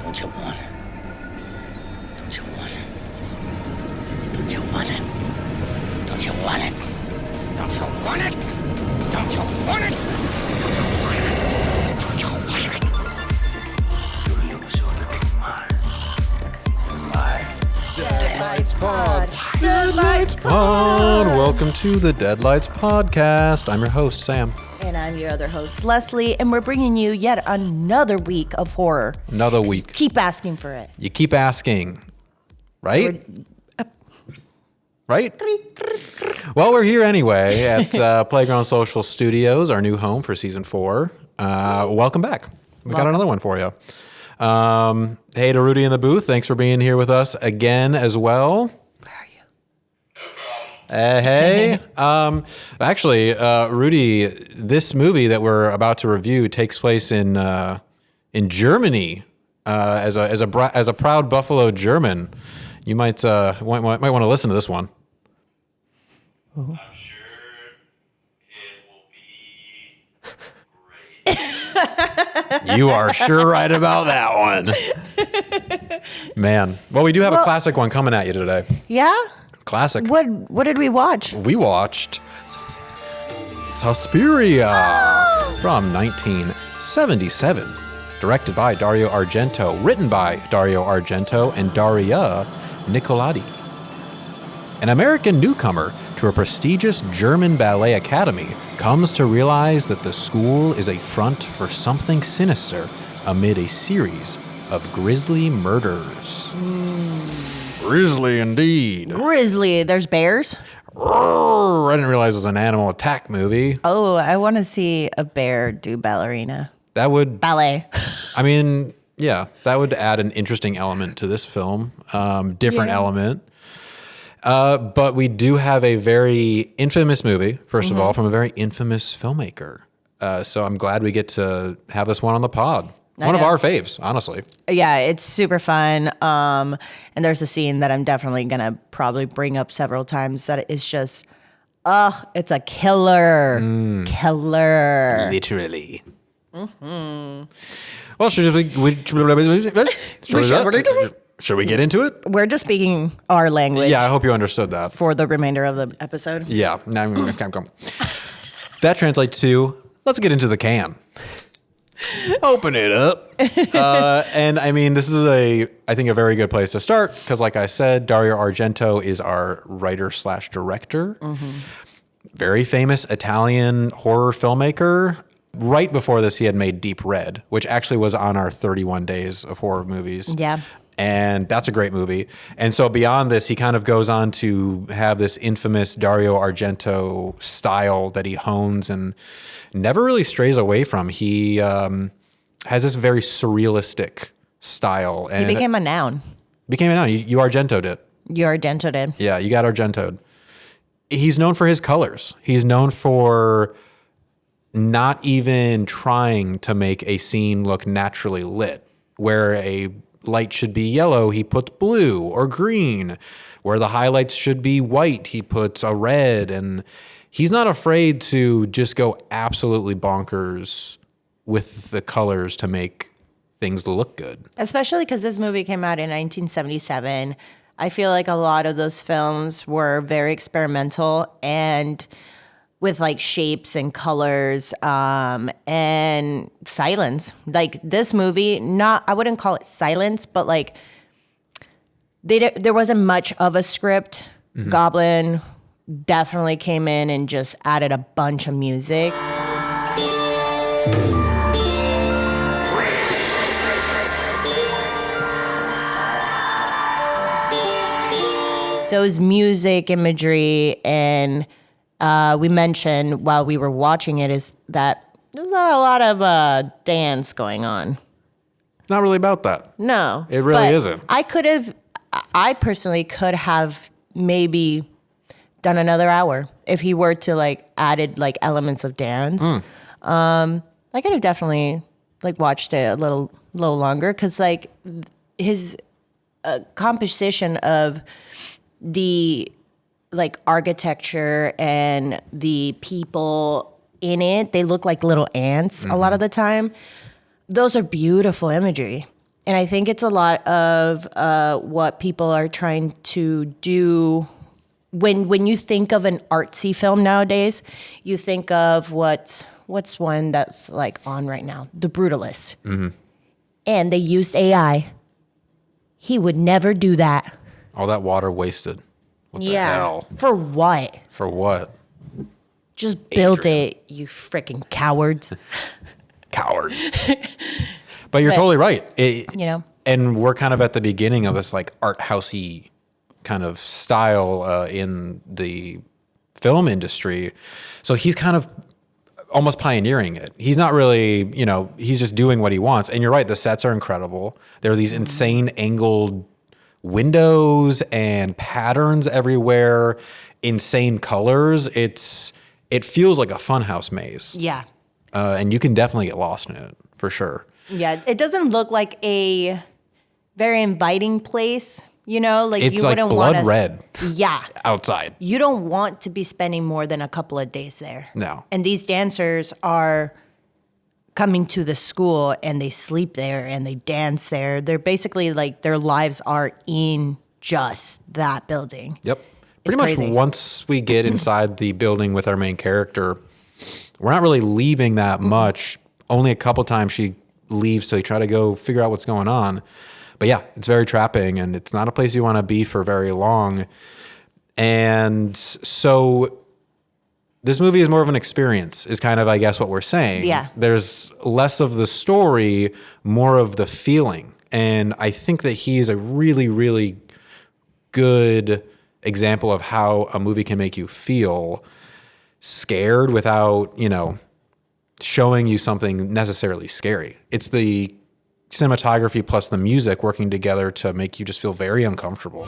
Don't you want it? Don't you want it? Don't you want it? Don't you want it? Don't you want it? Don't you want it? Don't you want it? Don't you want it? You lose your little mind. Deadlights Pod. Deadlights Pod. Welcome to the Deadlights Podcast. I'm your host, Sam. And I'm your other host, Leslie, and we're bringing you yet another week of horror. Another week. Keep asking for it. You keep asking, right? Right? Well, we're here anyway at Playground Social Studios, our new home for season 4. Welcome back. We got another one for you. Hey to Rudy in the booth. Thanks for being here with us again as well. Where are you? Hey. Actually, Rudy, this movie that we're about to review takes place in Germany. As a proud Buffalo German, you might want to listen to this one. I'm sure it will be great. You are sure right about that one. Man. Well, we do have a classic one coming at you today. Yeah? Classic. What did we watch? We watched Suspiria from 1977. Directed by Dario Argento. Written by Dario Argento and Daria Nicolodi. An American newcomer to a prestigious German ballet academy comes to realize that the school is a front for something sinister amid a series of grisly murders. Grisly indeed. Grisly. There's bears? I didn't realize it was an animal attack movie. Oh, I want to see a bear do ballerina. That would... Ballet. I mean, yeah, that would add an interesting element to this film. Different element. But we do have a very infamous movie, first of all, from a very infamous filmmaker. So I'm glad we get to have this one on the pod. One of our faves, honestly. Yeah, it's super fun. And there's a scene that I'm definitely going to probably bring up several times that is just, it's a killer. Killer. Literally. Mm-hmm. Well, should we get into it? We're just speaking our language. Yeah, I hope you understood that. For the remainder of the episode. Yeah. That translates to, let's get into the can. Open it up. And I mean, this is I think a very good place to start because like I said, Dario Argento is our writer/director. Mm-hmm. Very famous Italian horror filmmaker. Right before this, he had made Deep Red, which actually was on our 31 Days of Horror Movies. Yeah. And that's a great movie. And so beyond this, he kind of goes on to have this infamous Dario Argento style that he hones and never really strays away from. He has this very surrealistic style. And he became a noun. Became a noun. You Argento'd it. You Argento'd it. Yeah, you got Argento'd. He's known for his colors. He's known for not even trying to make a scene look naturally lit. Where a light should be yellow, he puts blue or green. Where the highlights should be white, he puts a red. And he's not afraid to just go absolutely bonkers with the colors to make things look good. Especially because this movie came out in 1977. I feel like a lot of those films were very experimental and with like shapes and colors and silence. Like this movie, I wouldn't call it silence, but like there wasn't much of a script. Mm-hmm. Goblin definitely came in and just added a bunch of music. So it was music, imagery, and we mentioned while we were watching it is that there's not a lot of dance going on. It's not really about that. No. It really isn't. I personally could have maybe done another hour if he were to like added like elements of dance. I could have definitely like watched it a little longer because like his composition of the like architecture and the people in it, they look like little ants a lot of the time. Those are beautiful imagery. And I think it's a lot of what people are trying to do. When you think of an artsy film nowadays, you think of what's one that's like on right now, The Brutalist. And they used AI. He would never do that. All that water wasted. What the hell? For what? For what? Just build it, you freaking cowards. Cowards. But you're totally right. And we're kind of at the beginning of this like art housey kind of style in the film industry. So he's kind of almost pioneering it. He's not really, he's just doing what he wants. And you're right, the sets are incredible. There are these insane angled windows and patterns everywhere, insane colors. It feels like a funhouse maze. Yeah. And you can definitely get lost in it, for sure. Yeah, it doesn't look like a very inviting place, like It's you like wouldn't blood want to. red. Yeah. Outside. You don't want to be spending more than a couple of days there. No. And these dancers are coming to the school and they sleep there and they dance there. They're basically like their lives are in just that building. Yep. It's Pretty much crazy. once we get inside the building with our main character, we're not really leaving that much. Only a couple times she leaves to try to go figure out what's going on. But yeah, it's very trapping and it's not a place you want to be for very long. And so this movie is more of an experience, is kind of, I guess, what we're saying. Yeah. There's less of the story, more of the feeling. And I think that he is a really, really good example of how a movie can make you feel scared without, showing you something necessarily scary. It's the cinematography plus the music working together to make you just feel very uncomfortable.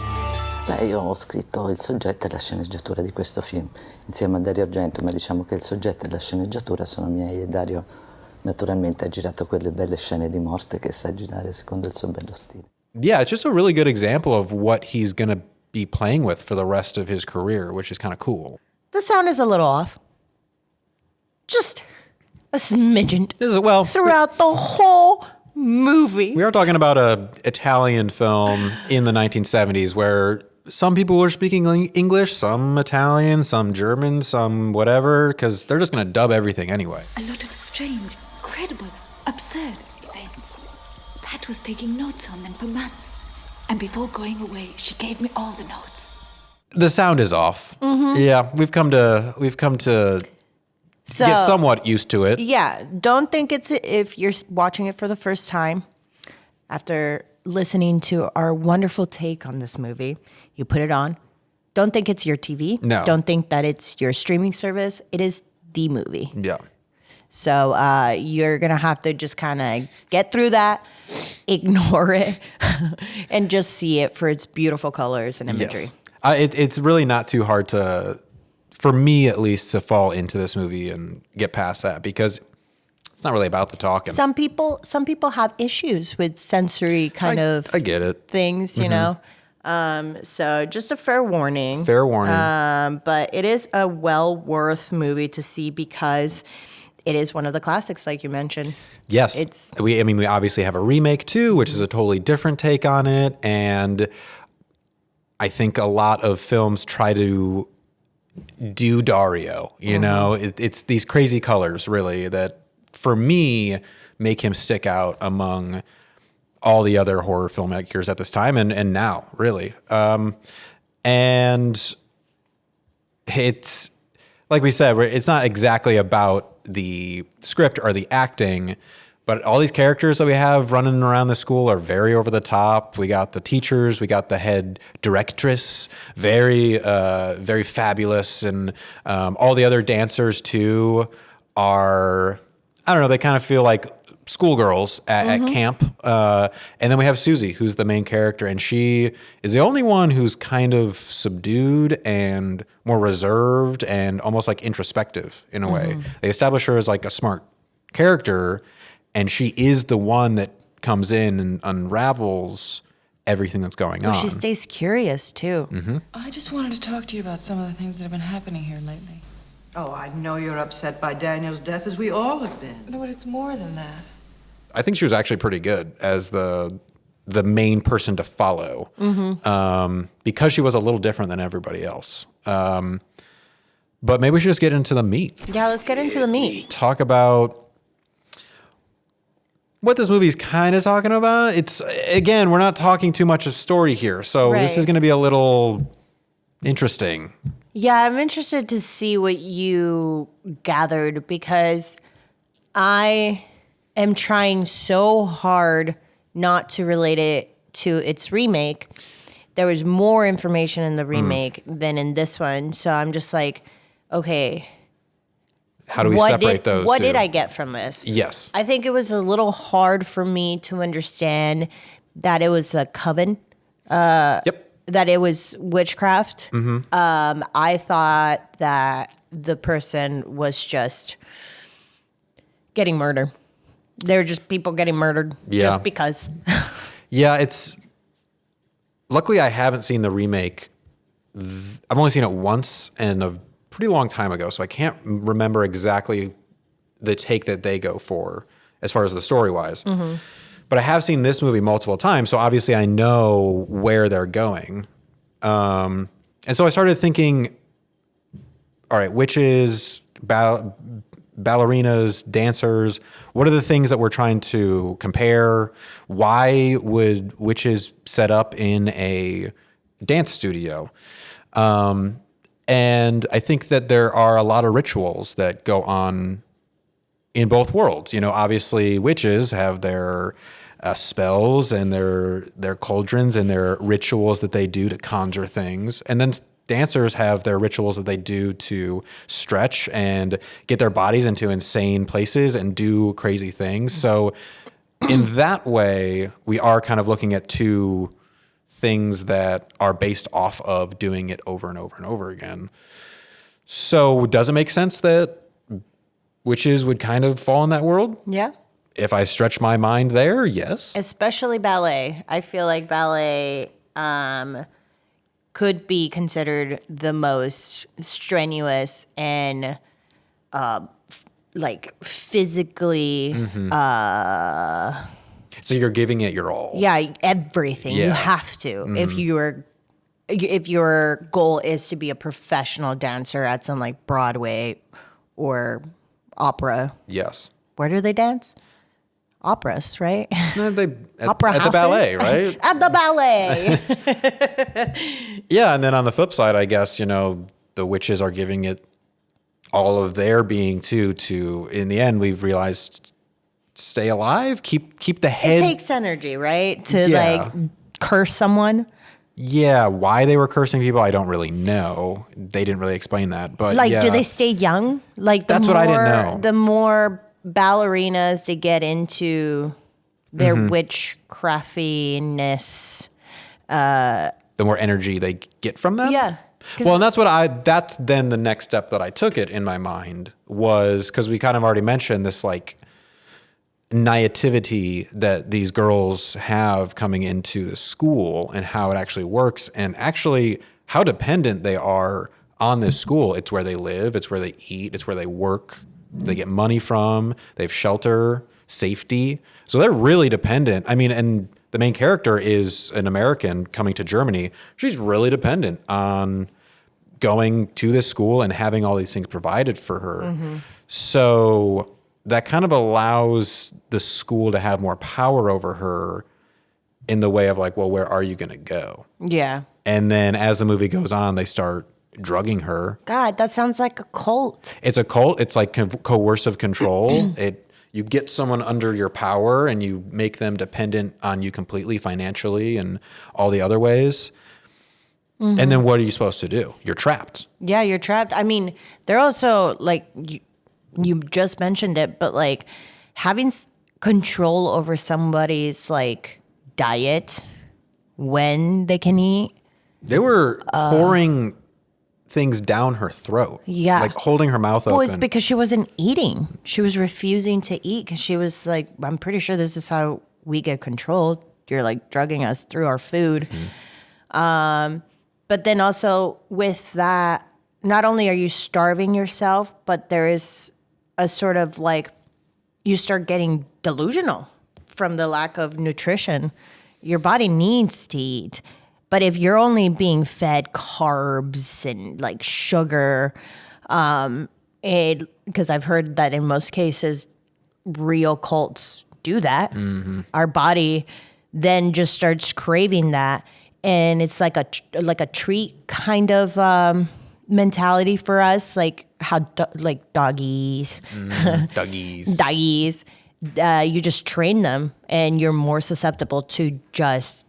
Beh, io ho scritto il soggetto e la sceneggiatura di questo film insieme a Dario Argento, ma diciamo che il soggetto e la sceneggiatura sono miei e Dario naturalmente ha girato quelle belle scene di morte che sa girare secondo il suo bello stile. Yeah, it's just a really good example of what he's going to be playing with for the rest of his career, which is kind of cool. The sound is a little off. Just a smidgen. Well, throughout the whole movie. we are talking about a Italian film in the 1970s where some people were speaking English, some Italian, some German, some whatever, because they're just going to dub everything anyway. A lot of strange, incredible, absurd events. Pat was taking notes on them for months. And before going away, she gave me all the notes. The sound is off. Yeah, we've come to So, get somewhat used to it. Yeah, don't think it's if you're watching it for the first time. After listening to our wonderful take on this movie, you put it on. Don't think it's your TV. No. Don't think that it's your streaming service. It is the movie. Yeah. So you're going to have to just kind of get through that, ignore it, and just see it for its beautiful colors and imagery. Yes. It's really not too hard to, for me at least, to fall into this movie and get past that because it's not really about the talking. Some people have issues with sensory I get it. things, you know. So just a fair warning. Fair warning. But it is a well worth movie to see because it is one of the classics, like you mentioned. Yes. We obviously have a remake too, which is a totally different take on it. And I think a lot of films try to do Dario, you know, it's these crazy colors really that for me make him stick out among all the other horror filmmakers at this time and now really. And it's like we said, it's not exactly about the script or the acting, but all these characters that we have running around the school are very over the top. We got the teachers, we got the head directress, very fabulous, and all the other dancers too are, I don't know, they kind of feel like schoolgirls at camp. And then we have Susie, who's the main character, and she is the only one who's kind of subdued and more reserved and almost like introspective in a way. They establish her as like a smart character, and she is the one that comes in and unravels everything that's going on. She stays curious too. I just wanted to talk to you about some of the things that have been happening here lately. Oh, I know you're upset by Daniel's death, as we all have been. No, but it's more than that. I think she was actually pretty good as the the main person to follow because she was a little different than everybody else. But maybe we should just get into the meat. Yeah, let's get into the meat. Talk about what this movie is kind of talking about. It's, again, we're not talking too much of story here. So this is Right. going to be a little interesting. Yeah, I'm interested to see what you gathered because I am trying so hard not to relate it to its remake. There was more information in the remake than in this one. So I'm just like, okay, How do we separate those what two? did I get from this? Yes. I think it was a little hard for me to understand that it was a coven. Yep. That it was witchcraft. I thought that the person was just getting murdered. They're just people getting murdered Yeah. just because. Yeah, it's... Luckily, I haven't seen the remake. I've only seen it once and a pretty long time ago, so I can't remember exactly the take that they go for as far as the story-wise. But I have seen this movie multiple times, so obviously I know where they're going. And so I started thinking, all right, witches, ballerinas, dancers, what are the things that we're trying to compare? Why would witches set up in a dance studio? And I think that there are a lot of rituals that go on in both worlds. You know, obviously witches have their spells and their cauldrons and their rituals that they do to conjure things. And then dancers have their rituals that they do to stretch and get their bodies into insane places and do crazy things. So in that way, we are kind of looking at two things that are based off of doing it over and over and over again. So does it make sense that witches would kind of fall in that world? Yeah. If I stretch my mind there, yes. Especially ballet. I feel like ballet could be considered the most strenuous and like physically So you're giving it your all. yeah, everything. You Yeah. have to. If your goal is to be a professional dancer at some like Broadway or opera. Yes. Where do they dance? Operas, right? No, Opera at the houses? ballet, right? At the ballet. Yeah, and then on the flip side, I guess, you know, the witches are giving it all of their being too to, in the end, we've realized, stay alive, keep the It head. takes energy, right? To Yeah. like curse someone. Yeah, why they were cursing people, I don't really know. They didn't really explain that, but Like, yeah. do they stay young? Like, That's what I didn't know. The more ballerinas they get into their witchcraftiness. The more energy they get from them? Yeah. Well, and that's then the next step that I took it in my mind was, because we kind of already mentioned this like naivety that these girls have coming into the school and how it actually works and actually how dependent they are on this school. It's where they live, it's where they eat, it's where they work, they get money from, they have shelter, safety. So they're really dependent. I mean, and the main character is an American coming to Germany. She's really dependent on going to this school and having all these things provided for her. So that kind of allows the school to have more power over her in the way of like, well, where are you going to go? Yeah. And then as the movie goes on, they start drugging her. God, that sounds like a cult. It's a cult. It's like coercive control. You get someone under your power and you make them dependent on you completely financially and all the other ways. And then what are you supposed to do? You're trapped. Yeah, you're trapped. I mean, they're also like, you just mentioned it, but like having control over somebody's like diet, when they can eat. They were pouring things down her throat. Yeah. Like holding her mouth open. Well, it's because she wasn't eating. She was refusing to eat because she was like, I'm pretty sure this is how we get controlled. You're like drugging us through our food. But then also with that, not only are you starving yourself, but there is a sort of like, you start getting delusional from the lack of nutrition Your body needs to eat. But if you're only being fed carbs and like sugar, because I've heard that in most cases, real cults do that. Our body then just starts craving that, and it's like a treat kind of mentality for us, like how like doggies, doggies. You just train them, and you're more susceptible to just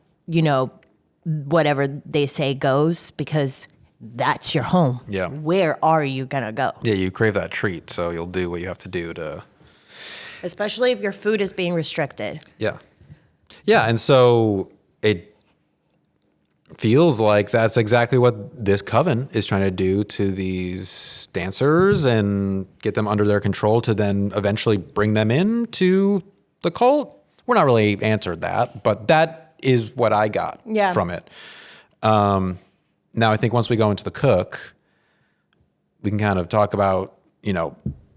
whatever they say goes, because that's your home. Yeah. Where are you gonna go? Yeah, you crave that treat, so you'll do what you have to do to. Especially if your food is being restricted. Yeah. Yeah, and so it feels like that's exactly what this coven is trying to do to these dancers and get them under their control to then eventually bring them into the cult. We're not really answered that, but that is what I got from it. Now, I think once we go into the cook, we can kind of talk about,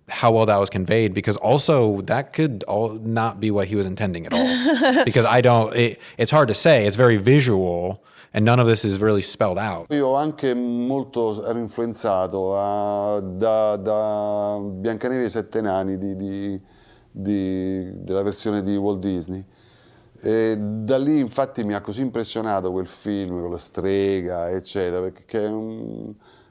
how well that was conveyed, because also that could all not be what he was intending at all. Because it's hard to say. It's very visual, and none of this is really spelled out. Io anche ero influenzato da Biancaneve e i Sette Nani della versione di Walt Disney. E da lì infatti mi ha così impressionato quel film con la strega, eccetera,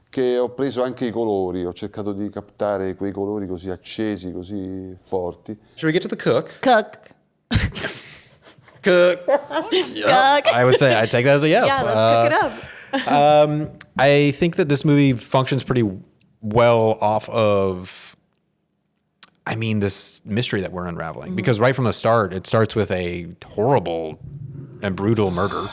che ho preso anche I colori, ho cercato di captare quei colori così accesi, così forti. Should we get to the cook? Cook. Cook. Yep. I would say I take that as a yes. Yeah, let's cook it up. I think that this movie functions pretty well off of, this mystery that we're unraveling. Because right from the start, it starts with a horrible and brutal murder.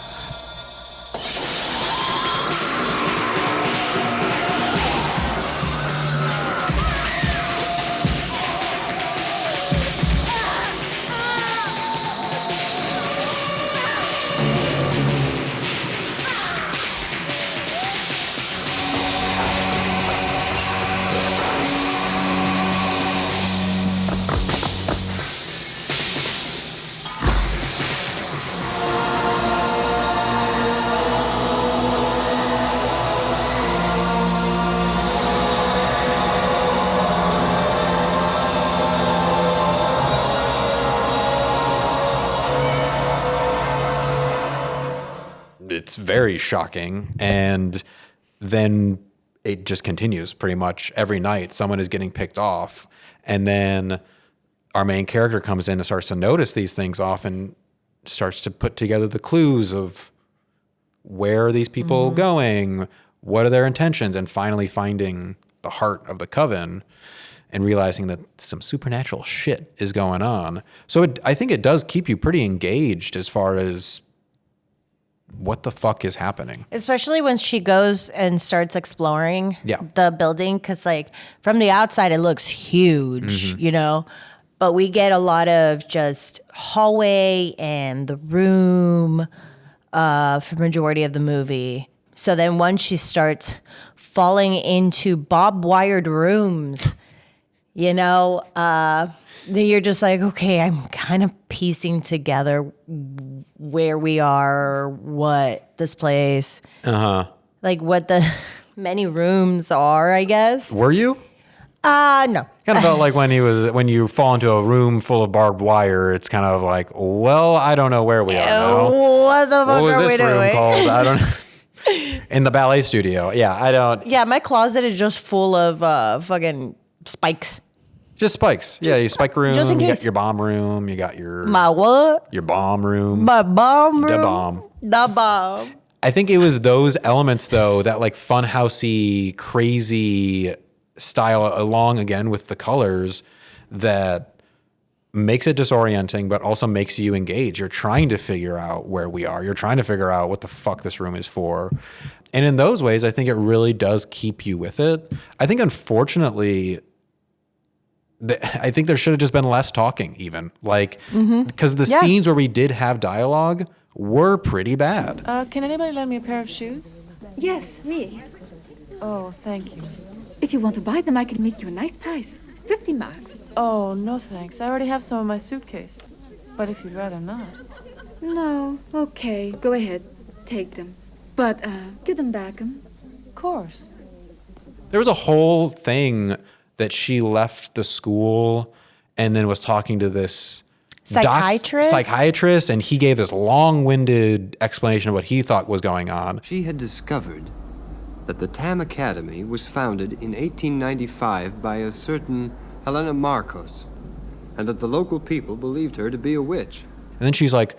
It's very shocking. And then it just continues pretty much every night. Someone is getting picked off. And then our main character comes in and starts to notice these things off and starts to put together the clues of where are these people going? What are their intentions? And finally finding the heart of the coven and realizing that some supernatural shit is going on. So I think it does keep you pretty engaged as far as what the fuck is happening. Especially when she goes and starts exploring the building, because from the outside it looks huge, but we get a lot of just hallway and the room for majority of the movie. So then once she starts falling into barbed-wired rooms, then you're just like, okay, I'm kind of piecing together where we are, what this place, what the many rooms are, I guess. Were you? No. Kind of felt like when you fall into a room full of barbed wire, it's kind of like, well, I don't know where we are now. What the fuck what are was we this room doing? called? I don't know. In the ballet studio. Yeah, I don't. Yeah, my closet is just full of fucking spikes. Just spikes. Yeah, your spike room. Just in You case. got your bomb room. You got your My what? your bomb room. My bomb room. The bomb. The bomb. I think it was those elements though, that like funhousey, crazy style along again with the colors that makes it disorienting, but also makes you engage. You're trying to figure out where we are. You're trying to figure out what the fuck this room is for. And in those ways, I think it really does keep you with it. I think unfortunately, I think there should have just been less talking even. Because the scenes where we did have dialogue were pretty bad. Can anybody lend me a pair of shoes? Yes, me. Oh, thank you. If you want to buy them, I can make you a nice price. 50 marks. Oh, no thanks. I already have some in my suitcase. But if you'd rather not. No, okay, go ahead. Take them. But, give them back, Of course. There was a whole thing that she left the school and then was talking to this psychiatrist, and he gave this long-winded explanation of what he thought was going on. She had discovered that the Tam Academy was founded in 1895 by a certain Helena Marcos, and that the local people believed her to be a witch. And then she's like,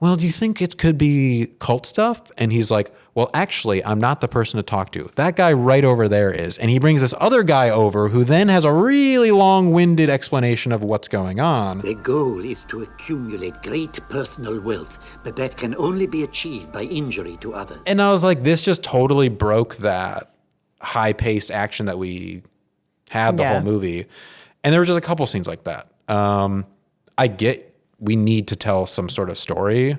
well, do you think it could be cult stuff? And he's like, well, actually, I'm not the person to talk to. That guy right over there is. And he brings this other guy over who then has a really long-winded explanation of what's going on. The goal is to accumulate great personal wealth, but that can only be achieved by injury to others. And I was like, this just totally broke that high-paced action that we had the whole movie. And there were just a couple scenes like that. I get we need to tell some sort of story,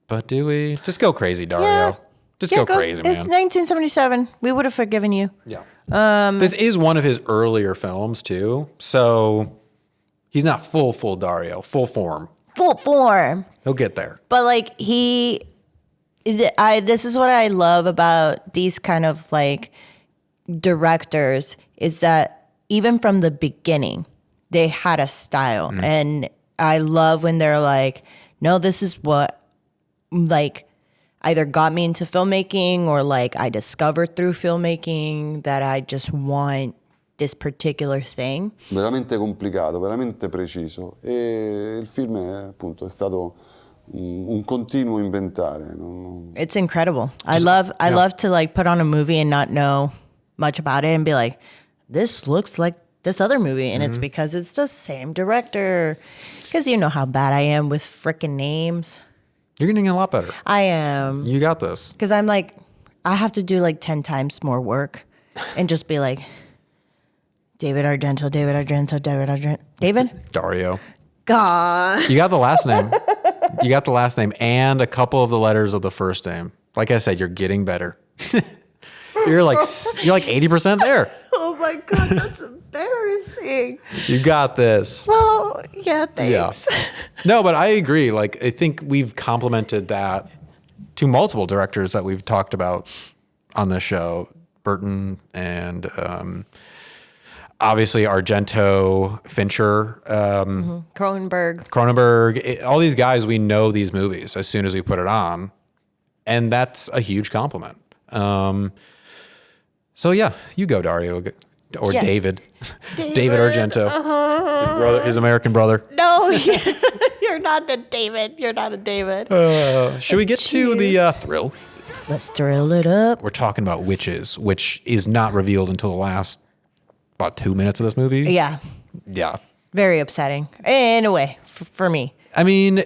but do we? Just go crazy, Dario. Yeah. Just go crazy, man. It's 1977. We would have forgiven you. Yeah. This is one of his earlier films too, so he's not full Dario, full form. Full form. He'll get there. But like this is what I love about these kind of like directors is that even from the beginning, they had a style. And I love when they're like, no, this is what like either got me into filmmaking or like I discovered through filmmaking that I just want this particular thing. Veramente complicato, veramente preciso. E il film è stato un continuo inventare. It's incredible. I love to like put on a movie and not know much about it and be like, this looks like this other movie, and it's because it's the same director. Because you know how bad I am with frickin' names. You're getting a lot better. I am. You got this. Because I'm like, I have to do like 10 times more work and just be like, David Argento. David? Dario. God. You got the last name. You got the last name and a couple of the letters of the first name. Like I said, you're getting better. You're like 80% there. Oh my God, that's embarrassing. You got this. Well, yeah, thanks. Yeah. No, but I agree. Like, I think we've complimented that to multiple directors that we've talked about on this show. Burton and obviously Argento, Fincher. Cronenberg. All these guys, we know these movies as soon as we put it on. And that's a huge compliment. So yeah, you go, Dario. Or David. David Argento. His American brother. No, you're not a David. You're not a David. Should we get to the thrill? Let's thrill it up. We're talking about witches, which is not revealed until the last, about 2 minutes of this movie. Yeah. Yeah. Very upsetting. In a way, for me. I mean,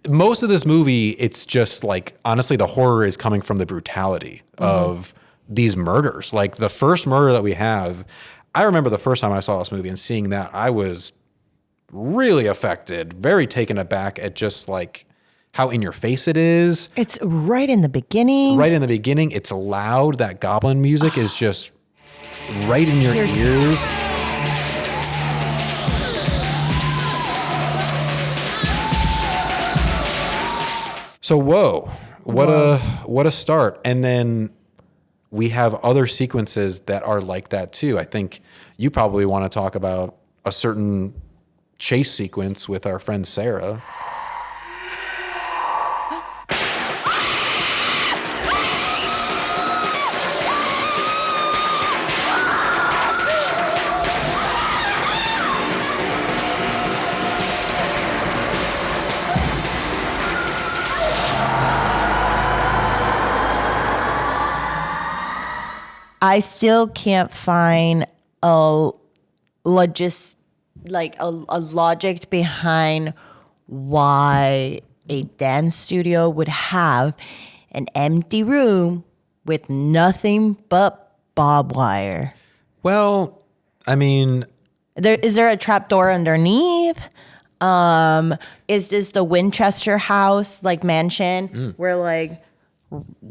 most of this movie, it's just like, honestly, the horror is coming from the brutality of these murders. Like the first murder that we have, I remember the first time I saw this movie and seeing that, I was really affected, very taken aback at just like how in your face it is. It's right in the beginning. Right in the beginning. It's loud. That goblin music is just right in your ears. So whoa, what a start. And then we have other sequences that are like that too. I think you probably want to talk about a certain chase sequence with our friend Sarah. I still can't find a logic behind why a dance studio would have an empty room with nothing but barbed wire. Well, I mean, is there a trapdoor underneath? Is this the Winchester house, like mansion, where like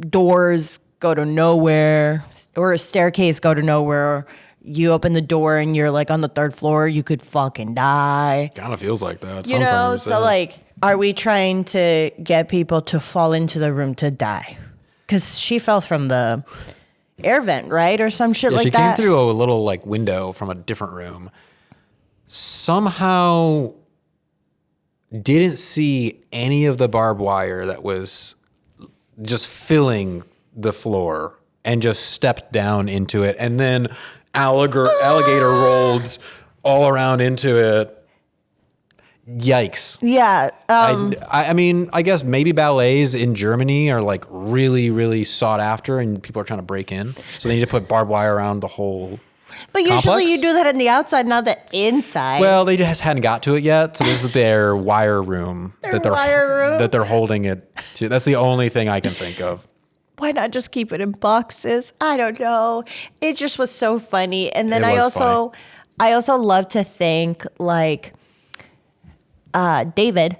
doors go to nowhere or a staircase go to nowhere? You open the door and you're like on the third floor, you could fucking die. Kind of feels like that. You know, sometimes, so like are we trying to get people to fall into the room to die? Because she fell from the air vent, right? Or some shit like she that. came through a little like window from a different room. Somehow didn't see any of the barbed wire that was just filling the floor and just stepped down into it. And then alligator rolled all around into it. Yikes. Yeah. I mean, I guess maybe ballets in Germany are like really, really sought after and people are trying to break in. So they need to put barbed wire around the whole But usually complex? you do that in the outside, not the inside. Well, they just hadn't got to it yet. So this is their wire room that they're holding it to. That's the only thing I can think of. Why not just keep it in boxes? I don't know. It just was so funny. And then I also love to think like David,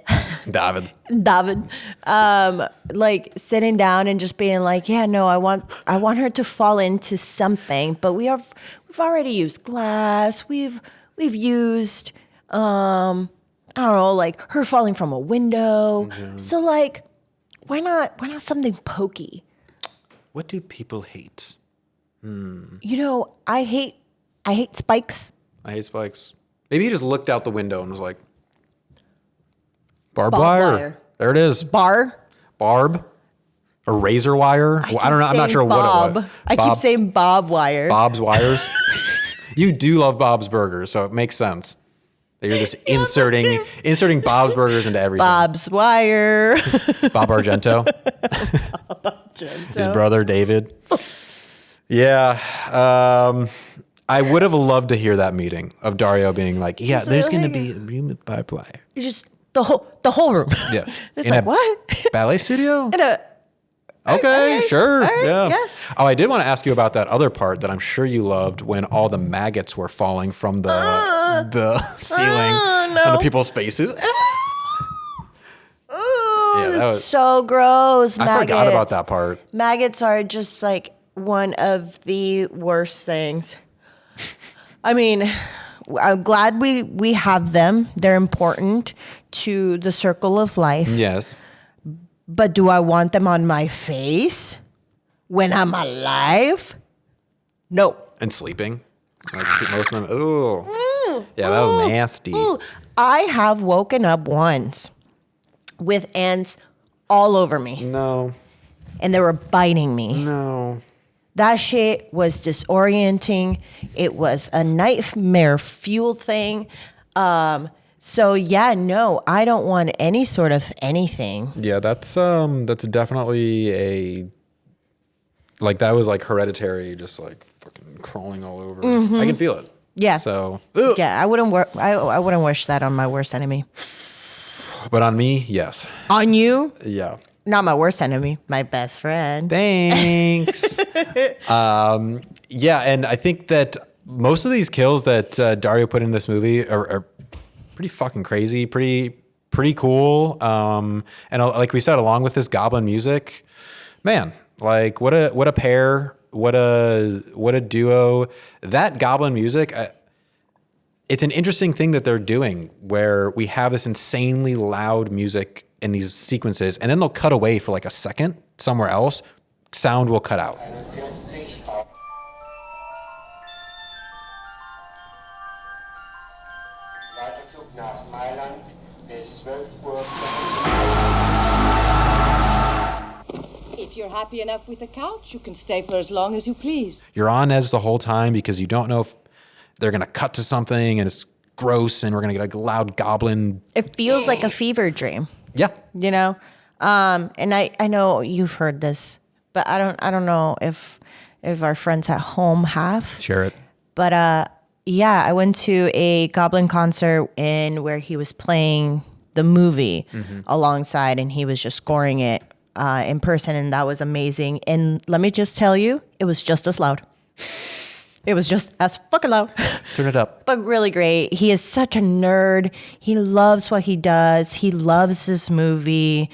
like sitting down and just being like, yeah, no, I want her to fall into something, but we've already used glass. We've used, I don't know, like her falling from a window. Mm-hmm. So like, why not something pokey? What do people hate? You know, I hate spikes. I hate spikes. Maybe he just looked out the window and was like, Barbed wire. There it is. Barb. A razor wire. I don't know. I'm not sure what it was. I keep saying bob wire. Bob's wires. You do love Bob's Burgers, so it makes sense that you're just inserting Bob's Burgers into everything. Bob's wire. Bob Argento. His brother David. Yeah. I would have loved to hear that meeting of Dario being like, yeah, there's going to be a room with barbed wire. You just the whole room. Yeah. It's in like, a what? Ballet studio? Okay, sure. Right, yeah. Oh, I did want to ask you about that other part that I'm sure you loved when all the maggots were falling from the ceiling onto people's faces. That was so gross. I forgot about that part. Maggots are just like one of the worst things. I mean, I'm glad we have them. They're important to the circle of life. Yes. But do I want them on my face when I'm alive? No. And sleeping. Like most of them. Ooh. Yeah, that was nasty. I have woken up once with ants all over me. No. And they were biting me. No. That shit was disorienting. It was a nightmare fuel thing. So yeah, no, I don't want any sort of anything. Yeah, that's definitely that was like hereditary, just like fucking crawling all over. Mm-hmm. I can feel it. Yeah. So yeah, I wouldn't wish that on my worst enemy. But on me, yes. On you? Yeah. Not my worst enemy, my best friend. Thanks. Yeah, and I think that most of these kills that Dario put in this movie are pretty fucking crazy, pretty cool. And like we said, along with this goblin music, man, like what a pair, what a duo. That goblin music, it's an interesting thing that they're doing where we have this insanely loud music in these sequences, and then they'll cut away for like a second somewhere else. Sound will cut out. If you're happy enough with the couch, you can stay for as long as you please. You're on edge the whole time because you don't know if they're going to cut to something and it's gross and we're going to get a loud goblin. It feels like a fever dream. Yeah. You know? And I know you've heard this, but I don't know if our friends at home have. Share it. But yeah, I went to a goblin concert where he was playing the movie alongside, and he was just scoring it in person, and that was amazing. And let me just tell you, it was just as loud. It was just as fucking loud. Turn it up. But really great. He is such a nerd. He loves what he does. He loves this movie.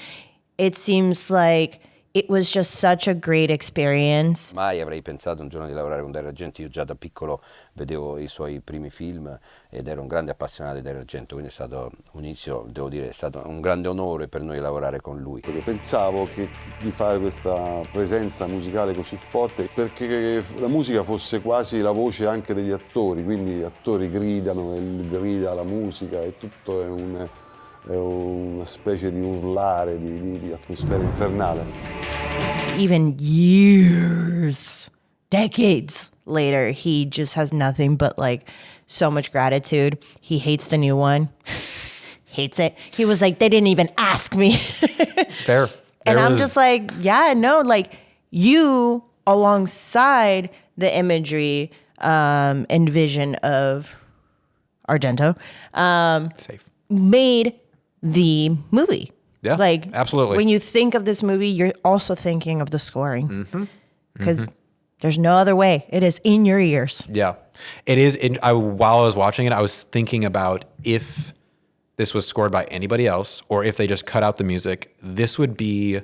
It seems like it was just such a great experience. Mai avrei pensato un giorno di lavorare con Dario Argento. Io già da piccolo vedevo i suoi primi film ed ero un grande appassionato di Argento, quindi è stato un inizio, devo dire, è stato un grande onore per noi lavorare con lui. Pensavo di fare questa presenza musicale così forte perché la musica fosse quasi la voce anche degli attori, quindi gli attori gridano, e grida la musica e tutto è una specie di urlare, di atmosfera infernale. Even years, decades later, he just has nothing but like so much gratitude. He hates the new one. Hates it. He was like, they didn't even ask me. Fair. And I'm just like, yeah, no, like you alongside the imagery and vision of Argento made the movie. Yeah, like absolutely. When you think of this movie, you're also thinking of the scoring because there's no other way. It is in your ears. Yeah, it is. While I was watching it, I was thinking about if this was scored by anybody else or if they just cut out the music, this would be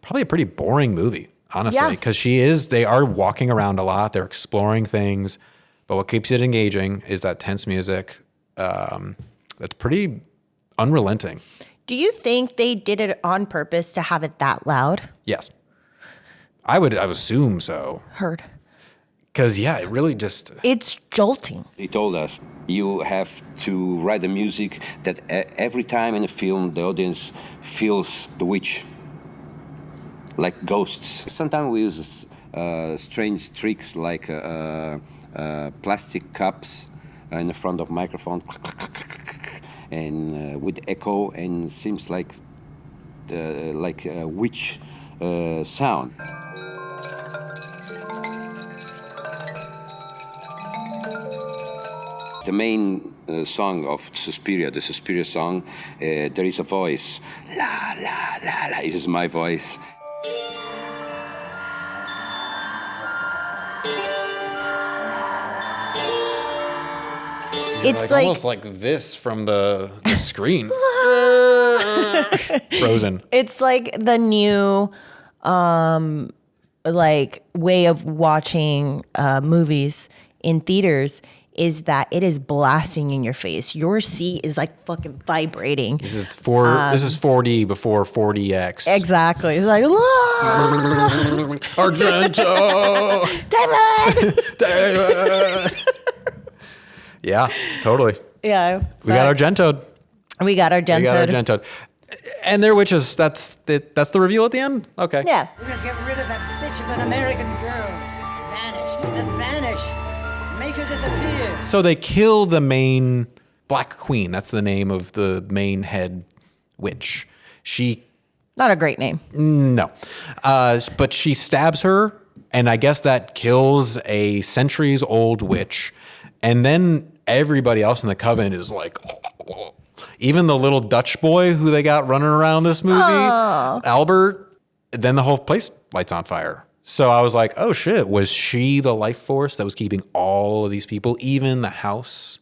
probably a pretty boring movie, honestly, because they are walking around a lot. They're exploring things, but what keeps it engaging is that tense music. That's pretty unrelenting. Do you think they did it on purpose to have it that loud? Yes. I would assume so. Heard. Because, yeah, it really just... It's jolting. He told us, you have to write the music that every time in a film the audience feels the witch, like ghosts. Sometimes we use strange tricks like plastic cups in the front of microphone and with echo, and seems like a witch sound. The main song of Suspiria, the Suspiria song, there is a voice. La, la, la, la. It is my voice. It's almost like this from the screen. Frozen. It's like the new like way of watching movies in theaters is that it is blasting in your face. Your seat is like fucking vibrating. This is 4D before 4DX. Exactly. It's like Argento. David. Yeah, totally. Yeah. We got Argento. We got Argento. And they're witches. That's the reveal at the end? Okay. Yeah. We're gonna get rid of that bitch of an American girl. Vanish. Just vanish. Make her disappear. So they kill the main Black Queen. That's the name of the main head witch. Not a great name. No. But she stabs her, and I guess that kills a centuries-old witch. And then everybody else in the coven is like, even the little Dutch boy who they got running around this movie, Albert, then the whole place lights on fire. So I was like, oh shit, was she the life force that was keeping all of these people, even the house,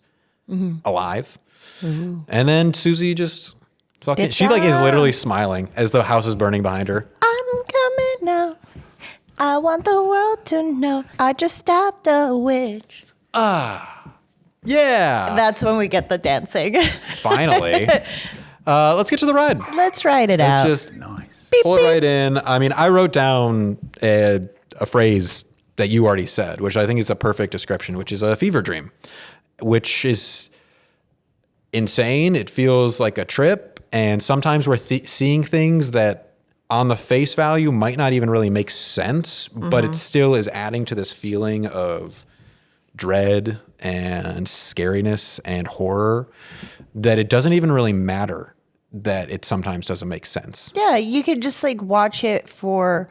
alive? And then Susie just fucking, she like is literally smiling as the house is burning behind her. I'm coming now. I want the world to know I just stabbed a witch. Yeah. That's when we get the dancing. Finally. Let's get to the ride. Let's ride it out. Just pull it right in. I mean, I wrote down a phrase that you already said, which I think is a perfect description, which is a fever dream, which is insane. It feels like a trip. And sometimes we're seeing things that on the face value might not even really make sense, but it still is adding to this feeling of dread and scariness and horror that it doesn't even really matter that it sometimes doesn't make sense. Yeah, you could just like watch it for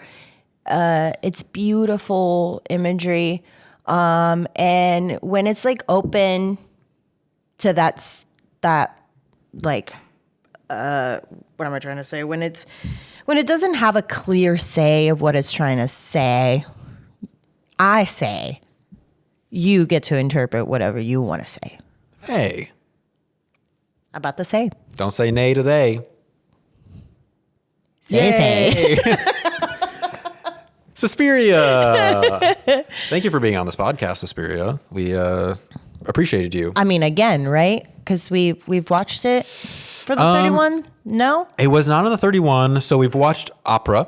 its beautiful imagery. And when it's like open to that like what am I trying to say? When it doesn't have a clear say of what it's trying to say, I say you get to interpret whatever you want to say. Hey. About the say. Don't say nay to they. Say. Suspiria. Thank you for being on this podcast, Suspiria. We are appreciated you. I mean, again, right? Because we've watched it for the 31. No, It was not on the 31. So we've watched Opera,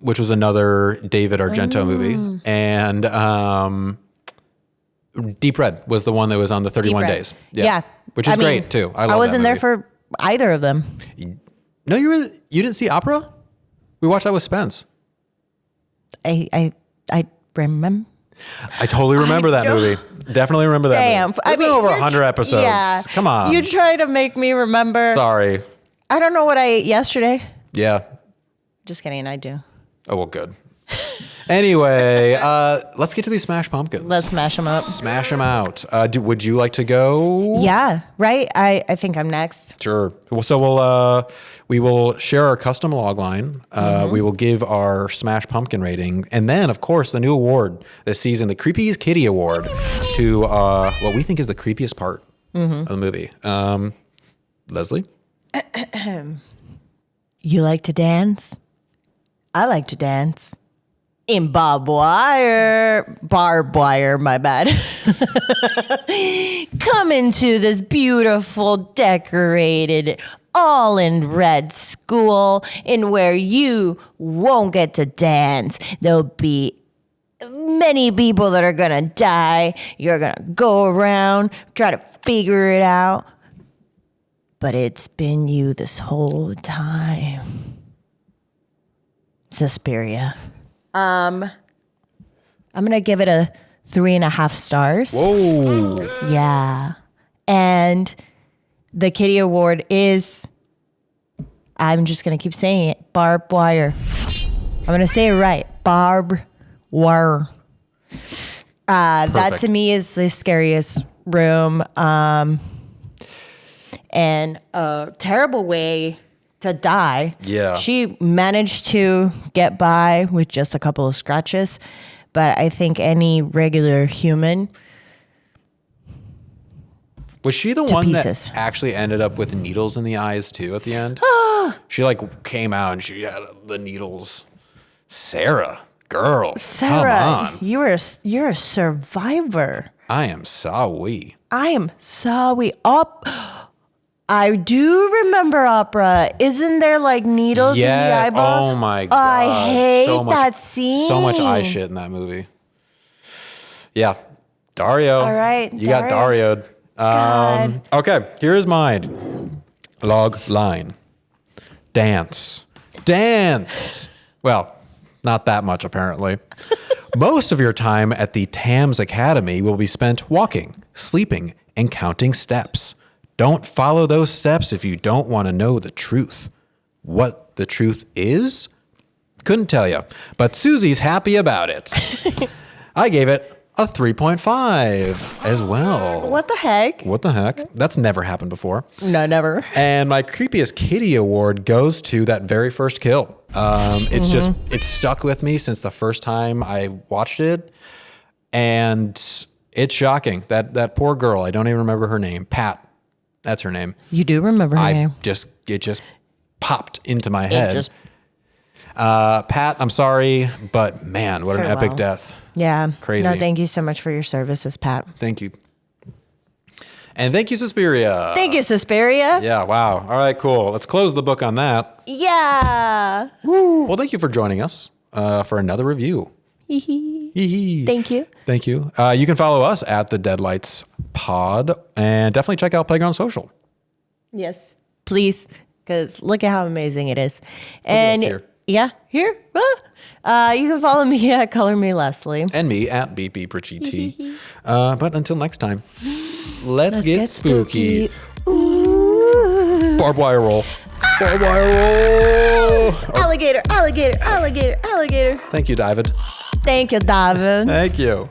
which was another David Argento movie, and Deep Red was the one that was on the 31 days. Yeah. Which is great too. I love that wasn't there movie. for either of them. No, you didn't see Opera? We watched that with Spence. I remember. I totally remember that movie. Definitely remember that Damn. movie. It's been over 100 episodes. Yeah. Come on. You try to make me remember. Sorry. I don't know what I ate yesterday. Yeah. Just kidding. I do. Oh, well, good. Anyway, let's get to these Smash Pumpkins. Let's smash them up. Smash them out. Would you like to go? Yeah. Right. I think I'm next. Sure. Well, so we will share our custom log line. We will give our Smash Pumpkin rating, and then, of course, the new award this season, the Creepiest Kitty Award, to what we think is the creepiest part of the movie. Leslie, You like to dance? I like to dance. In barbed wire, my bad. Come into this beautiful, decorated, all in red school in where you won't get to dance. There'll be many people that are gonna die. You're gonna go around, try to figure it out. But it's been you this whole time. Suspiria. I'm gonna give it a 3.5 stars. Whoa. Yeah. And the Kitty Award is, I'm just gonna keep saying it, barbed wire. I'm gonna say it right. Barbed wire. That to me is the scariest room. And a terrible way to die. Yeah. She managed to get by with just a couple of scratches, but I think any regular human. Was she the To one pieces. that actually ended up with needles in the eyes too at the end? She like came out and she had the needles. Sarah, girl, Sarah, come on. you're a survivor. I am sorry. I am sorry. I do remember Opera. Isn't there like needles in the eyeballs? Oh my god. I hate So much- that scene. So much eye shit in that movie. Yeah. Dario. All right, You got Dario'd. God. Okay, here is mine. Log line. Dance. Dance. Well, not that much apparently. Most of your time at the TAMS Academy will be spent walking, sleeping, and counting steps. Don't follow those steps if you don't want to know the truth. What the truth is? Couldn't tell you, but Susie's happy about it. I gave it a 3.5 as well. What the heck? What the heck? That's never happened before. No, never. And my Creepiest Kitty Award goes to that very first kill. It's stuck with me since the first time I watched it. And it's shocking. That poor girl, I don't even remember her name. Pat. That's her name. You do remember her name. It just popped into my head. Pat, I'm sorry, but man, what an Farewell. epic death. Yeah. Crazy. No, thank you so much for your services, Pat. Thank you. And thank you, Suspiria. Thank you, Suspiria. Yeah, wow. All right, cool. Let's close the book on that. Yeah. Well, thank you for joining us for another review. Thank you. Thank you. You can follow us at the Deadlights Pod and definitely check out Playground Social. Yes, please, because look at how amazing it is. And here. Yeah, here. You can follow me at Color Me Leslie. And me at BB But until next time, let's get spooky. Ooh. Barbed wire roll. Barbed wire roll. Alligator, alligator, alligator, alligator. Thank you, David. Thank you, David. Thank you.